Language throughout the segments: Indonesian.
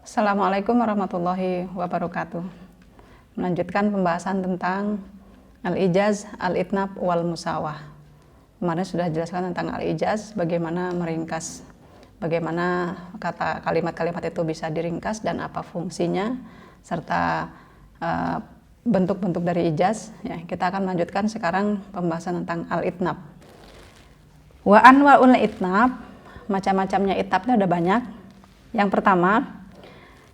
Assalamualaikum warahmatullahi wabarakatuh. Melanjutkan pembahasan tentang al-ijaz, al-itnab, wal musawah. Kemarin sudah jelaskan tentang al-ijaz, bagaimana meringkas, bagaimana kata kalimat-kalimat itu bisa diringkas dan apa fungsinya, serta bentuk-bentuk dari ijaz. Ya, kita akan melanjutkan sekarang pembahasan tentang al-itnab. Wa anwa'ul itnab, macam-macamnya itnabnya ada banyak. Yang pertama,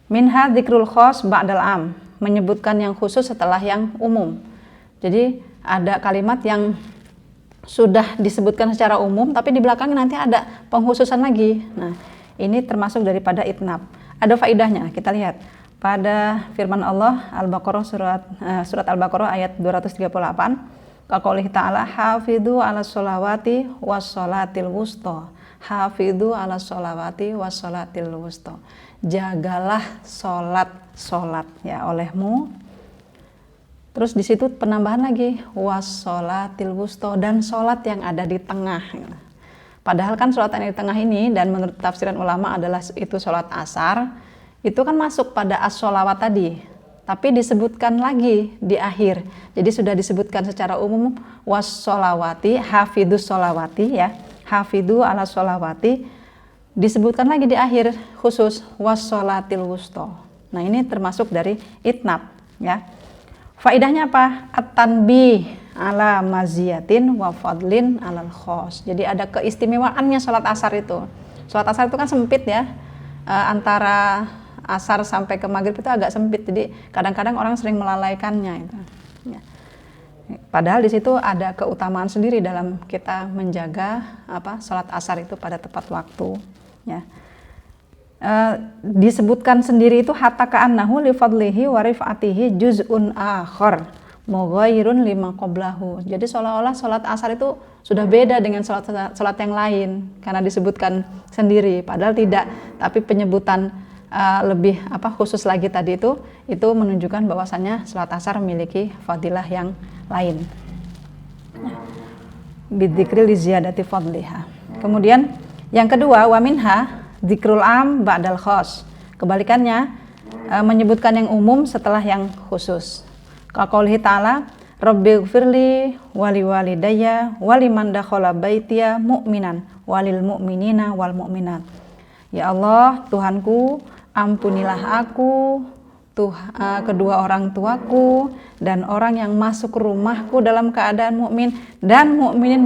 minha dzikrul khos ba'dal am, menyebutkan yang khusus setelah yang umum. Jadi ada kalimat yang sudah disebutkan secara umum tapi di belakangnya nanti ada pengkhususan lagi. Nah, ini termasuk daripada itnab. Ada faidahnya, kita lihat pada firman Allah Al-Baqarah surat Al-Baqarah ayat 238. Qaqoulih ta'ala hafidhu 'alas sholawati was sholatil wusta. Hafidhu 'alas sholawati was sholatil wusta. Jagalah sholat ya olehmu. Terus di situ penambahan lagi was sholatil wusta, dan sholat yang ada di tengah. Padahal kan sholat yang di tengah ini, dan menurut tafsiran ulama adalah itu sholat asar, itu kan masuk pada as-sholawat tadi, tapi disebutkan lagi di akhir. Jadi sudah disebutkan secara umum was sholawati, hafidus sholawati ya, hafidhu ala sholawati, disebutkan lagi di akhir khusus wassolatil wusta. Nah, ini termasuk dari itnab ya. Faidahnya apa? At-tanbih ala maziyatin wa fadlin alal khos. Jadi ada keistimewaannya sholat asar itu. Sholat asar itu kan sempit ya, antara asar sampai ke maghrib itu agak sempit. Jadi kadang-kadang orang sering melalaikannya itu. Ya. Padahal di situ ada keutamaan sendiri dalam kita menjaga sholat asar itu pada tepat waktu. Ya. Disebutkan sendiri itu hatta ka'annahu li fadlihi wa rif'atihi juz'un akhar mughayyirun lima qablahu. Jadi seolah-olah salat asar itu sudah beda dengan salat yang lain karena disebutkan sendiri, padahal tidak. Tapi penyebutan lebih khusus lagi tadi itu menunjukkan bahwasannya salat asar memiliki fadilah yang lain. Bidzikri li ziyadati fadliha. Kemudian yang kedua, wa minha dzikrul am ba'dal khos. Kebalikannya, menyebutkan yang umum setelah yang khusus. Qaqoulihi ta'ala, rabbighfirli wali walidayya waliman dakhala baitiya mu'minan walil mu'minina wal mu'minat. Ya Allah, Tuhanku, ampunilah aku, kedua orang tuaku, dan orang yang masuk rumahku dalam keadaan mukmin dan mukminin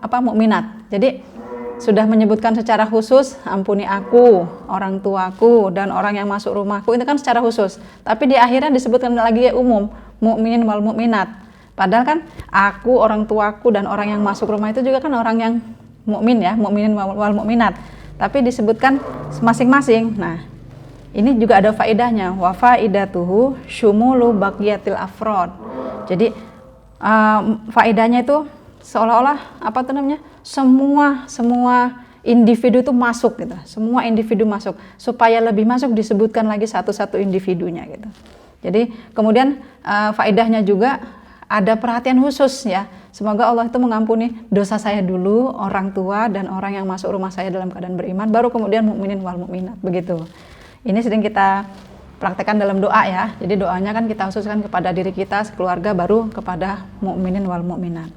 mukminat. Jadi sudah menyebutkan secara khusus, ampuni aku, orang tuaku, dan orang yang masuk rumahku, itu kan secara khusus. Tapi di akhirnya disebutkan lagi umum, mukminin wal mukminat. Padahal kan aku, orang tuaku, dan orang yang masuk rumah itu juga kan orang yang mukmin ya, mukminin wal mukminat. Tapi disebutkan masing-masing. Nah, ini juga ada faedahnya. Wa faidatuhu syumulu baqiyatil afrod. Jadi faedahnya itu seolah-olah semua individu itu masuk gitu. Semua individu masuk. Supaya lebih masuk disebutkan lagi satu-satu individunya gitu. Jadi kemudian faedahnya juga ada perhatian khusus ya. Semoga Allah itu mengampuni dosa saya dulu, orang tua dan orang yang masuk rumah saya dalam keadaan beriman, baru kemudian mukminin wal mukminat, begitu. Ini sering kita praktekkan dalam doa ya. Jadi doanya kan kita khususkan kepada diri kita, keluarga, baru kepada mukminin wal mukminat.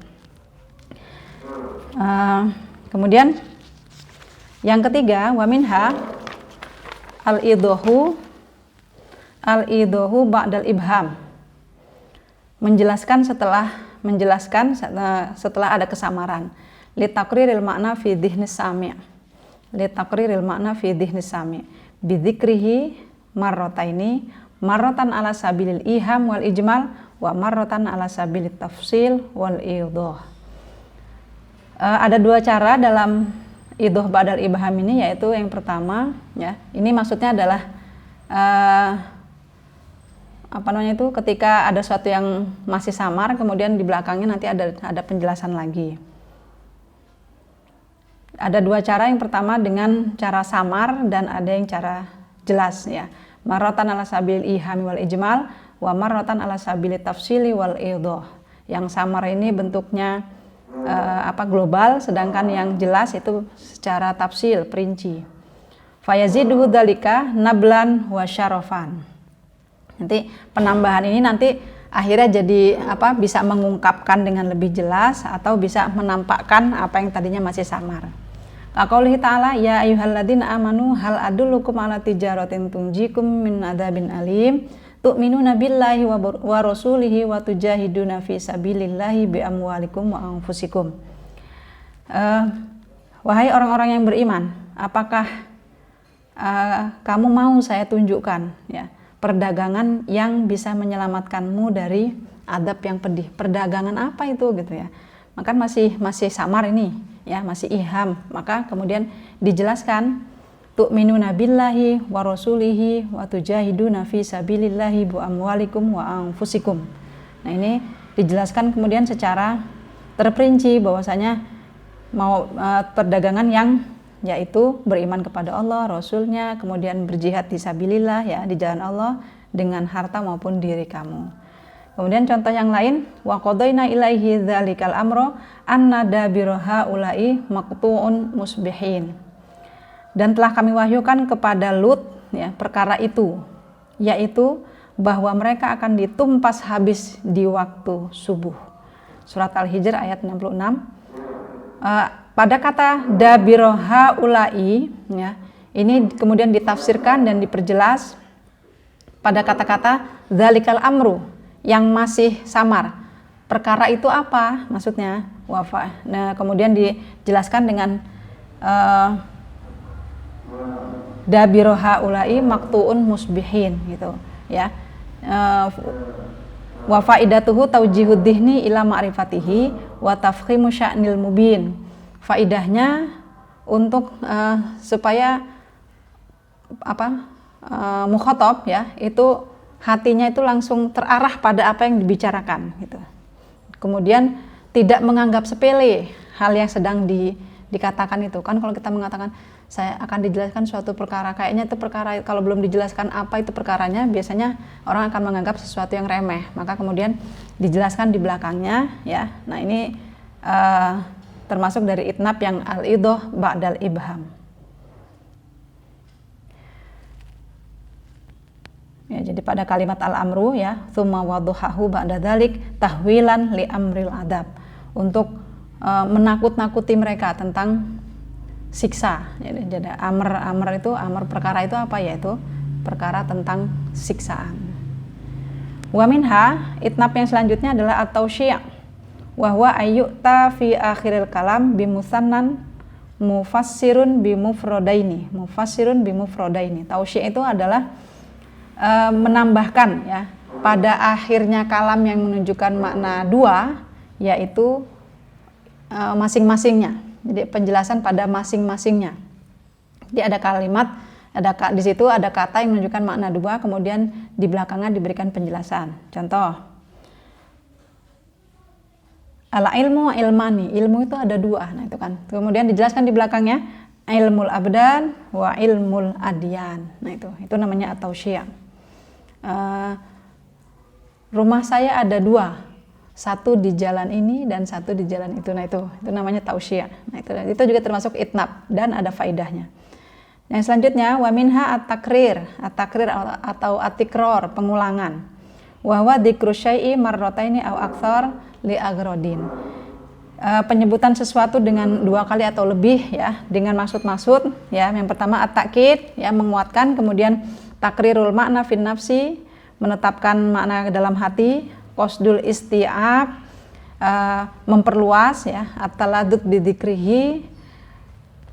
Kemudian yang ketiga, wa minha al-idahu ba'dal ibham, menjelaskan setelah ada kesamaran, litaqriril makna fi dhihnis sami' bidzikrihi marrataini, marratan ala sabilil iham wal ijmal wa marratan ala sabilit tafsil wal idah. Ada dua cara dalam idah ba'dal ibham ini, yaitu yang pertama ya, ini maksudnya adalah ketika ada sesuatu yang masih samar, kemudian di belakangnya nanti ada penjelasan lagi. Ada dua cara, yang pertama dengan cara samar dan ada yang cara jelas ya. Marratan ala sabilil iham wal ijmal wa marratan ala sabilit tafsili wal idah. Yang samar ini bentuknya global, sedangkan yang jelas itu secara tafsil, perinci. fayaziduhu dzalika nablan wa syarafan. Nanti penambahan ini nanti akhirnya jadi bisa mengungkapkan dengan lebih jelas atau bisa menampakkan apa yang tadinya masih samar. Qaulihi ta'ala ya ayyuhalladzina amanu hal adullukum ala tijaratin tunjikum min adzabin alim tu'minuna billahi wa rasulihi wa tujahiduna fi sabilillahi bi amwalikum wa anfusikum. Wahai orang-orang yang beriman, apakah kamu mau saya tunjukkan ya perdagangan yang bisa menyelamatkanmu dari adab yang pedih? Perdagangan apa itu gitu ya? Maka masih samar ini ya, masih iham. Maka kemudian dijelaskan tu'minuna billahi wa rasulihi wa tujahiduna fi sabilillahi bi amwalikum wa anfusikum. Nah, ini dijelaskan kemudian secara terperinci bahwasanya mau perdagangan yang yaitu beriman kepada Allah, Rasulnya, kemudian berjihad di sabilillah ya, di jalan Allah dengan harta maupun diri kamu. Kemudian contoh yang lain, wa qadaina ilaihi dzalikal amro anna dabiru haula'i maqtu'un musbihin. Dan telah kami wahyukan kepada Lut ya perkara itu, yaitu bahwa mereka akan ditumpas habis di waktu subuh. Surat Al-Hijr ayat 66. Pada kata dabiru haula'i ya, ini kemudian ditafsirkan dan diperjelas pada kata-kata dzalikal amru yang masih samar. Perkara itu apa maksudnya? Wafa. Nah, kemudian dijelaskan dengan dabiru haula'i maqtu'un musbihin gitu ya. Wa faidatuhu taujihud dhihni ila ma'rifatihi wa tafkhimu sya'nil mubin. Faidahnya untuk supaya mukhatab ya itu hatinya itu langsung terarah pada apa yang dibicarakan gitu. Kemudian tidak menganggap sepele hal yang sedang dikatakan itu. Kan kalau kita mengatakan saya akan dijelaskan suatu perkara, kayaknya itu perkara kalau belum dijelaskan apa itu perkaranya, biasanya orang akan menganggap sesuatu yang remeh. Maka kemudian dijelaskan di belakangnya ya. Nah, ini termasuk dari itnab yang al-idoh ba'dal ibham. Ya, jadi pada kalimat al-amru ya, tsumma wadhahu ba'da dzalik tahwilan li amril adab, untuk menakut-nakuti mereka tentang siksa. Jadi amr itu perkara itu apa, yaitu perkara tentang siksaan. Wa minha itnab yang selanjutnya adalah at-tausyi', wa huwa ayyuta fi akhiril kalam bi musannan mufassirun bi mufradaini. Tausyi' itu adalah menambahkan ya pada akhirnya kalam yang menunjukkan makna dua, yaitu masing-masingnya. Jadi penjelasan pada masing-masingnya. Jadi ada kalimat, di situ ada kata yang menunjukkan makna dua, kemudian di belakangnya diberikan penjelasan. Contoh, ala ilmu ilmani, ilmu itu ada dua. Nah itu kan. Kemudian dijelaskan di belakangnya ilmul abdan wa ilmul adyan. Nah itu namanya at-tausyi'. Rumah saya ada dua, satu di jalan ini dan satu di jalan itu. Nah itu namanya tausyi'. Nah itu juga termasuk itnab dan ada faidahnya. Yang selanjutnya wa minha at-takrir atau at-tikror, pengulangan. Wa huwa dzikru syai'i marrataini aw aktsar li agrodin. Penyebutan sesuatu dengan dua kali atau lebih ya, dengan maksud-maksud ya. Yang pertama at-takkid ya, menguatkan, kemudian takrirul makna fin nafsi, menetapkan makna dalam hati, qasdul isti'ab, memperluas ya, at-taladud bidzikrihi,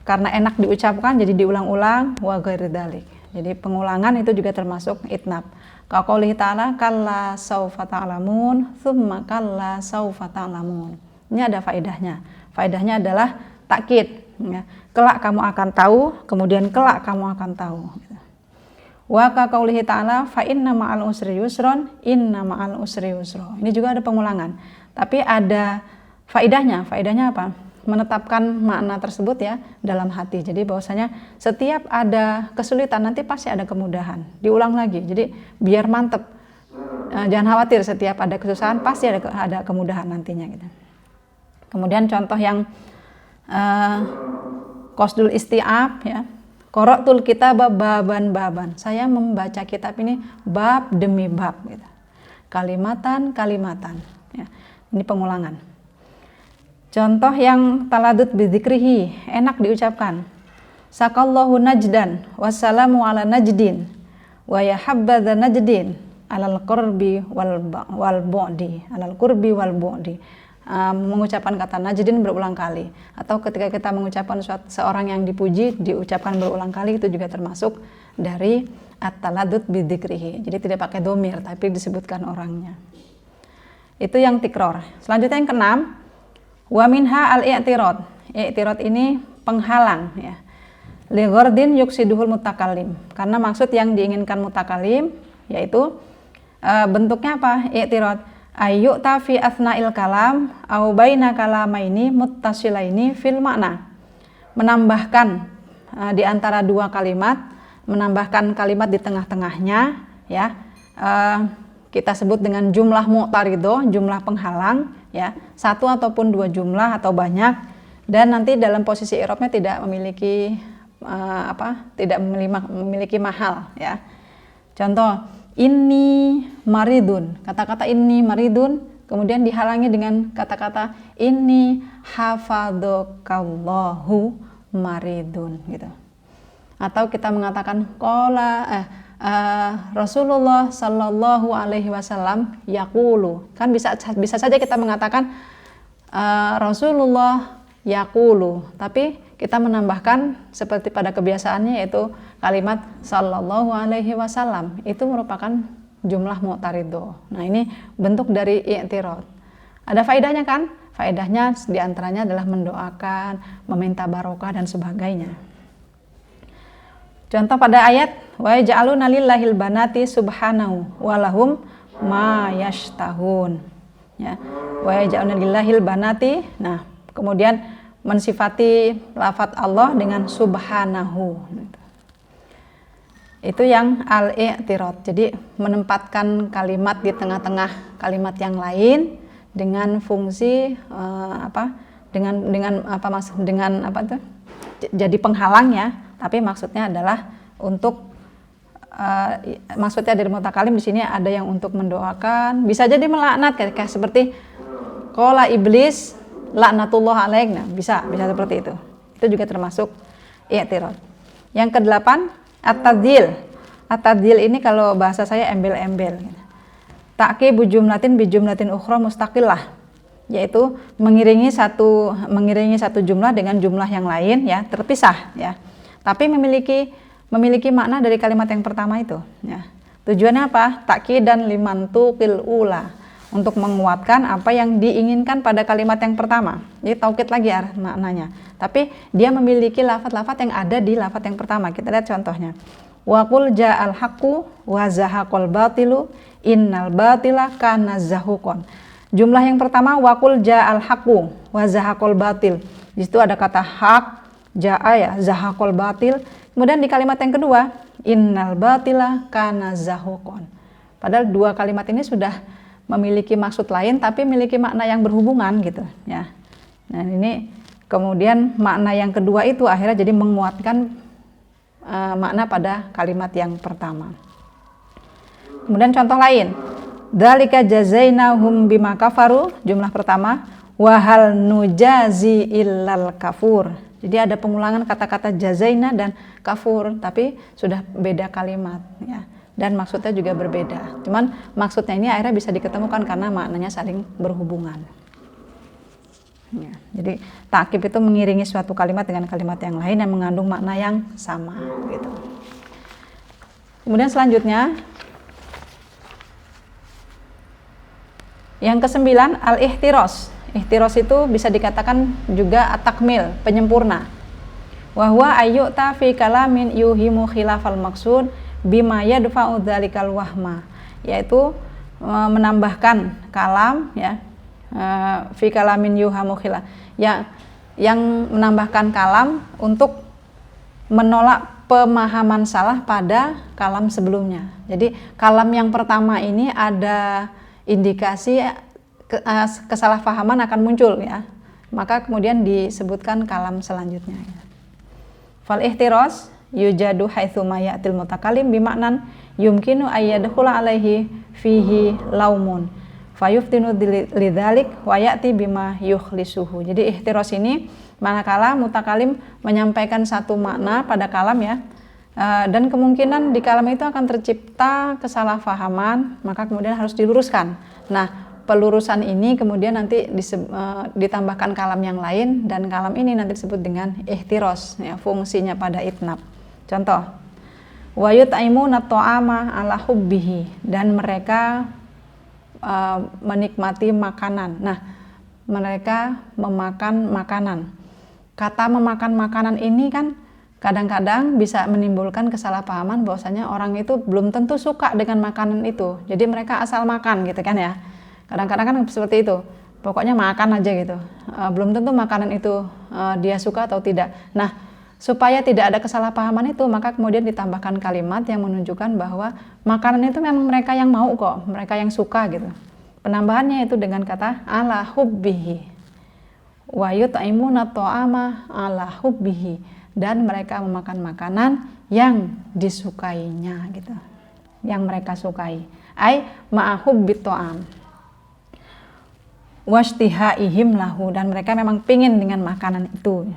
karena enak diucapkan jadi diulang-ulang, wa ghairi dzalik. Jadi pengulangan itu juga termasuk itnab. Qaulihi ta'ala kalla saufa ta'lamun tsumma kalla saufa ta'lamun. Ini ada faedahnya. Faedahnya adalah takkid ya. Kelak kamu akan tahu, kemudian kelak kamu akan tahu. Wa qaulihi ta'ala fa inna ma'al usri yusron inna ma'al usri yusra. Ini juga ada pengulangan. Tapi ada faedahnya. Faedahnya apa? Menetapkan makna tersebut ya dalam hati. Jadi bahwasanya setiap ada kesulitan nanti pasti ada kemudahan. Diulang lagi. Jadi biar mantep. Jangan khawatir, setiap ada kesusahan pasti ada kemudahan nantinya gitu. Kemudian contoh yang qasdul isti'ab ya. Qara'tul kitaba baban. Saya membaca kitab ini bab demi bab gitu. Kalimatan. Ya. Ini pengulangan. Contoh yang taladud bidzikrihi, enak diucapkan. Sakallahu najdan wassalamu ala najdin wa yahabbadha najdin alal qurbi wal bu'di. Mengucapkan kata najdin berulang kali, atau ketika kita mengucapkan seorang yang dipuji diucapkan berulang kali, itu juga termasuk dari at-taladud bidzikrihi. Jadi tidak pakai domir tapi disebutkan orangnya. Itu yang tikror. Selanjutnya yang keenam, wa minha al-i'tirad. I'tirad ini penghalang ya. Li ghardin yuksiduhul mutakallim. Karena maksud yang diinginkan mutakallim yaitu bentuknya apa? I'tirad ayu tafi asna'il kalam au baina kalamaini muttasilaini fil makna. Menambahkan di antara dua kalimat, menambahkan kalimat di tengah-tengahnya ya. Kita sebut dengan jumlah mu'tarido, jumlah penghalang ya. Satu ataupun dua jumlah atau banyak, dan nanti dalam posisi i'rabnya tidak memiliki tidak memiliki mahal ya. Contoh, inni maridun. Kata-kata inni maridun kemudian dihalangi dengan kata-kata inni hafadzakallahu maridun gitu. Atau kita mengatakan Rasulullah sallallahu alaihi wasallam yaqulu. Kan bisa saja kita mengatakan Rasulullah yaqulu, tapi kita menambahkan seperti pada kebiasaannya yaitu kalimat sallallahu alaihi wasallam. Itu merupakan jumlah mu'tarido. Nah, ini bentuk dari i'tirad. Ada faedahnya kan? Faedahnya diantaranya adalah mendoakan, meminta barokah dan sebagainya. Contoh pada ayat wa ja'aluna lillahil banati subhanahu walahum ma yashtahun. Ya. Wa ja'aluna lillahil banati. Nah, kemudian mensifati lafadz Allah dengan subhanahu. Itu yang al-i'tirad. Jadi menempatkan kalimat di tengah-tengah kalimat yang lain dengan fungsi jadi penghalang ya, tapi maksudnya adalah untuk maksudnya dari mutakalim di sini ada yang untuk mendoakan, bisa jadi melaknat kayak seperti qala iblis laknatullah alaik. Nah, bisa seperti itu. Itu juga termasuk i'tirad. Yang kedelapan, at-tadhil. At-tadhil ini kalau bahasa saya embel-embel. Ta'qibu jumlatin bi jumlatin ukhra mustaqillah, yaitu mengiringi satu jumlah dengan jumlah yang lain ya, terpisah ya. Tapi memiliki makna dari kalimat yang pertama itu ya. Tujuannya apa? Ta'qidan limantuqil ula. Untuk menguatkan apa yang diinginkan pada kalimat yang pertama. Jadi taukid lagi maknanya. Tapi dia memiliki lafadz-lafadz yang ada di lafadz yang pertama. Kita lihat contohnya. Wa qul ja'al haqqu wa zahaqal batilu innal batila kana zahuqan. Jumlah yang pertama wa qul ja'al haqqu wa zahaqal batil. Di situ ada kata hak, ja'a ya, zahaqal batil. Kemudian di kalimat yang kedua, innal batila kana zahuqan. Padahal dua kalimat ini sudah memiliki maksud lain tapi memiliki makna yang berhubungan gitu ya. Nah, ini kemudian makna yang kedua itu akhirnya jadi menguatkan makna pada kalimat yang pertama. Kemudian contoh lain, dzalika jazainahum bima kafaru, jumlah pertama, wa hal nujazi illal kafur. Jadi ada pengulangan kata-kata jazaina dan kafur tapi sudah beda kalimat ya. Dan maksudnya juga berbeda. Cuman maksudnya ini akhirnya bisa diketemukan karena maknanya saling berhubungan. Ya, jadi ta'qib itu mengiringi suatu kalimat dengan kalimat yang lain yang mengandung makna yang sama. Gitu. Kemudian selanjutnya, yang kesembilan al-ihtiros. Ihtiros itu bisa dikatakan juga at-takmil, penyempurna. Wahwa ayyu'ta fi kalamin yuhimu khilafal maksud bima yadfa'u dzalikal wahma, yaitu menambahkan kalam ya, fi kalamin yuhamu khilaf, yang menambahkan kalam untuk menolak pemahaman salah pada kalam sebelumnya. Jadi kalam yang pertama ini ada indikasi kesalahpahaman akan muncul ya, maka kemudian disebutkan kalam selanjutnya ya. Fal ihtiros, yujadu haitsu ma ya'til mutakalim bimaknan yumkinu ayyadkhula alaihi fihi laumun fayuftinu lidzalik wa ya'ti bima yukhlisuhu. Jadi ihtiros ini manakala mutakalim menyampaikan satu makna pada kalam ya, dan kemungkinan di kalam itu akan tercipta kesalahpahaman, maka kemudian harus diluruskan. Nah, pelurusan ini kemudian nanti ditambahkan kalam yang lain, dan kalam ini nanti disebut dengan ihtiros ya, fungsinya pada itnab. Contoh, wa yut'imuna ta'ama ala hubbihi, dan mereka menikmati makanan. Nah, mereka memakan makanan. Kata memakan makanan ini kan kadang-kadang bisa menimbulkan kesalahpahaman bahwasanya orang itu belum tentu suka dengan makanan itu. Jadi mereka asal makan gitu kan ya. Kadang-kadang kan seperti itu. Pokoknya makan aja gitu. Belum tentu makanan itu dia suka atau tidak. Nah, supaya tidak ada kesalahpahaman itu, maka kemudian ditambahkan kalimat yang menunjukkan bahwa makanan itu memang mereka yang mau kok, mereka yang suka gitu. Penambahannya itu dengan kata ala hubbihi. Wa yut'imuna ta'ama ala hubbihi, dan mereka memakan makanan yang disukainya gitu. Yang mereka sukai. Ai ma'hubbit ta'am. Washtihaihim lahu, dan mereka memang pingin dengan makanan itu.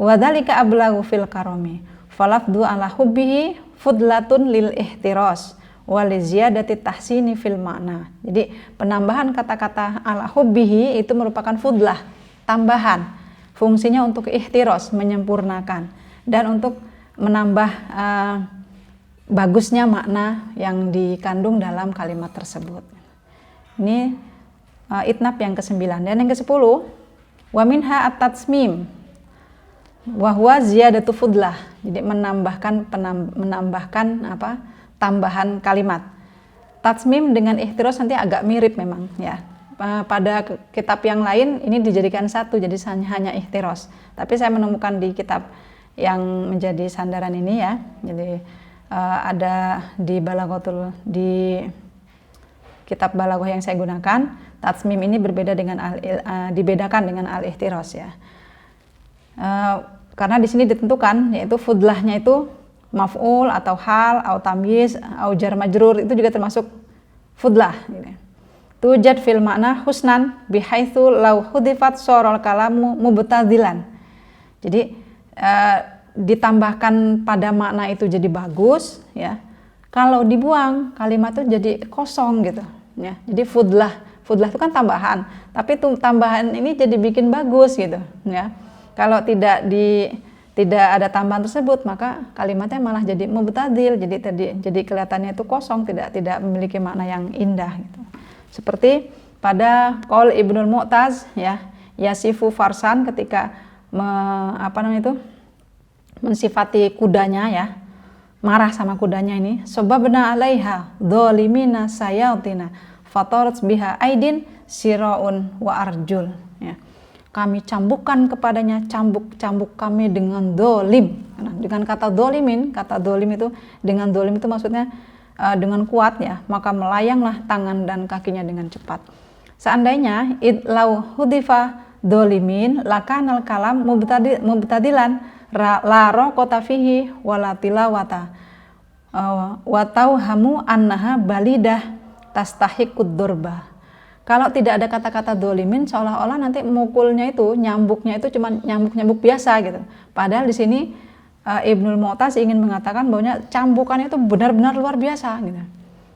Wadzalika ablagu fil karami falafdu ala hubbihi fudlatun lil ihtiras wal ziyadati tahsini fil makna. Jadi penambahan kata-kata ala hubbihi itu merupakan fudlah, tambahan, fungsinya untuk ihtiras, menyempurnakan, dan untuk menambah bagusnya makna yang dikandung dalam kalimat tersebut. Ini itnab yang ke-9. Dan yang ke-10, wa minha at-tatsmim wahwa ziyadatu fudlah. Jadi menambahkan tambahan kalimat. Tatsmim dengan ihtiras nanti agak mirip memang ya. Pada kitab yang lain ini dijadikan satu, jadi hanya ihtiras. Tapi saya menemukan di kitab yang menjadi sandaran ini ya. Jadi ada di di kitab Balaghah yang saya gunakan, tatsmim ini berbeda dengan dibedakan dengan al-ihtiras ya. Karena di sini ditentukan yaitu fudlahnya itu maf'ul atau hal atau tamyiz atau jar majrur, itu juga termasuk fudlah gitu. Tujad fil makna husnan bihaitsu law hudifat sorol kalamu mubtadilan. Jadi ditambahkan pada makna itu jadi bagus ya. Kalau dibuang kalimat itu jadi kosong gitu ya. Jadi fudlah itu kan tambahan, tapi tambahan ini jadi bikin bagus gitu ya. Kalau tidak ada tambahan tersebut, maka kalimatnya malah jadi mubtadil, jadi kelihatannya itu kosong, tidak memiliki makna yang indah gitu. Seperti pada qaul Ibnul Mu'taz ya, yasifu farsan ketika mensifati kudanya ya, marah sama kudanya ini, sababna alaiha dzalimina sayatina fatarat biha aidin siraun wa arjul ya. Kami cambukkan kepadanya cambuk kami dengan dolim. Nah, dengan kata dolimin, kata dolim itu dengan dolim itu maksudnya dengan kuat ya, maka melayanglah tangan dan kakinya dengan cepat. Seandainya idlau hudifa dolimin lakanal kalam mubtadilan la raqata fihi wala tilawata wa tauhamu annaha balidah tastahiqud durba. Kalau tidak ada kata-kata dolimin, seolah-olah nanti mukulnya itu, nyambuknya itu cuma nyambuk biasa gitu. Padahal di sini Ibnul Mu'taz ingin mengatakan bahwa cambukannya itu benar-benar luar biasa gitu.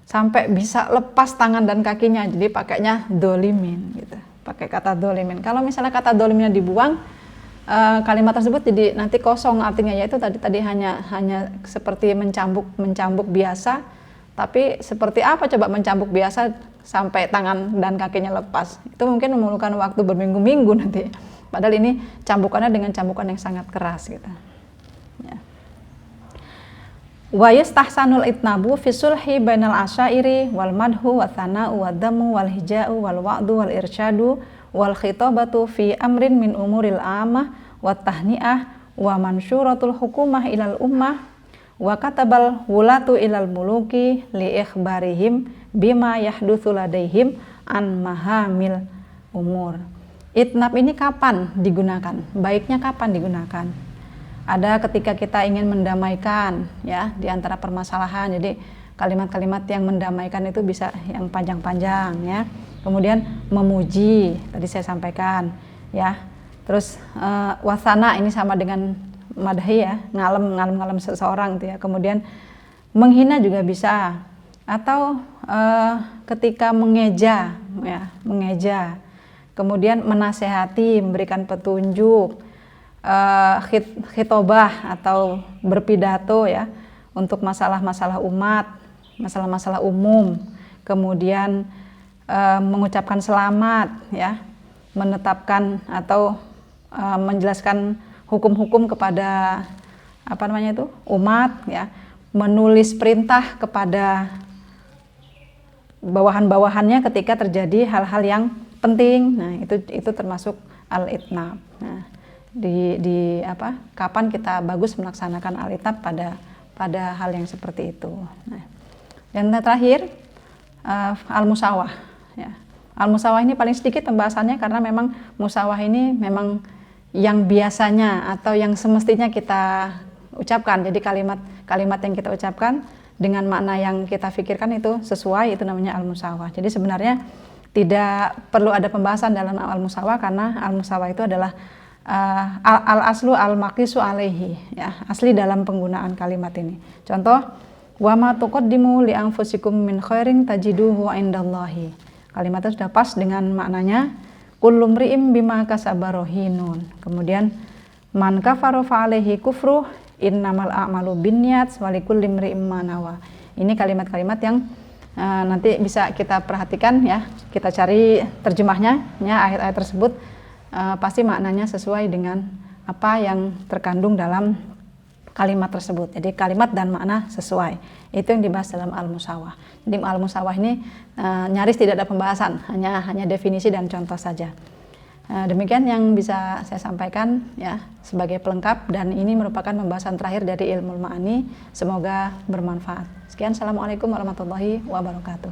Sampai bisa lepas tangan dan kakinya, jadi pakainya dolimin gitu. Pakai kata dolimin. Kalau misalnya kata doliminnya dibuang, kalimat tersebut jadi nanti kosong, artinya yaitu tadi hanya seperti mencambuk biasa. Tapi seperti apa coba mencambuk biasa sampai tangan dan kakinya lepas? Itu mungkin memerlukan waktu berminggu-minggu nanti. Padahal ini cambukannya dengan cambukan yang sangat keras gitu. Ya. Wa yastahsanul itnabu fi sulhi bainal asyairi wal madhu wa thana'u wa dhammu wal hija'u wal wa'du wal irsyadu wal khitabatu fi amrin min umuril amah wa tahni'ah wa mansyuratul hukumah ilal ummah wa katabal wulatu ilal muluki li ikhbarihim bima yahdutsu ladaihim an mahamil umur. Itnab ini kapan digunakan? Baiknya kapan digunakan? ada ketika kita ingin mendamaikan ya di antara permasalahan. Jadi kalimat-kalimat yang mendamaikan itu bisa yang panjang-panjang ya. Kemudian memuji, tadi saya sampaikan ya. Terus wasana ini sama dengan madhi ya, ngalem seseorang gitu ya. Kemudian menghina juga bisa, atau ketika mengeja ya, mengeja. Kemudian menasehati, memberikan petunjuk, khitobah atau berpidato ya untuk masalah-masalah umat, masalah-masalah umum. Kemudian mengucapkan selamat ya, menetapkan atau menjelaskan hukum-hukum kepada umat ya, menulis perintah kepada bawahan-bawahannya ketika terjadi hal-hal yang penting. Nah, itu termasuk al-itnab. Nah, kapan kita bagus melaksanakan al-itnab pada hal yang seperti itu. Nah, dan terakhir al-musawah ya. Al-musawah ini paling sedikit pembahasannya karena memang musawah ini memang yang biasanya atau yang semestinya kita ucapkan. Jadi kalimat yang kita ucapkan dengan makna yang kita pikirkan itu sesuai, itu namanya al-musawah. Jadi sebenarnya tidak perlu ada pembahasan dalam al-musawah karena al-musawah itu adalah al-aslu al-maqisu alaihi ya, asli dalam penggunaan kalimat ini. Contoh, wa ma tuqaddimu li anfusikum min khairin tajiduhu indallahi. Kalimat itu sudah pas dengan maknanya. Kullu mri'im bima kasaba rahinun. Kemudian man kafara fa alaihi kufruh innamal a'malu binniyat wa likulli imri'im ma nawa. Ini kalimat-kalimat yang nanti bisa kita perhatikan ya. Kita cari terjemahnya ya, ayat-ayat tersebut pasti maknanya sesuai dengan apa yang terkandung dalam kalimat tersebut. Jadi kalimat dan makna sesuai. Itu yang dibahas dalam al-musawah. Jadi al-musawah ini nyaris tidak ada pembahasan, hanya definisi dan contoh saja. Demikian yang bisa saya sampaikan ya sebagai pelengkap, dan ini merupakan pembahasan terakhir dari ilmu ma'ani. Semoga bermanfaat. Sekian, assalamualaikum warahmatullahi wabarakatuh.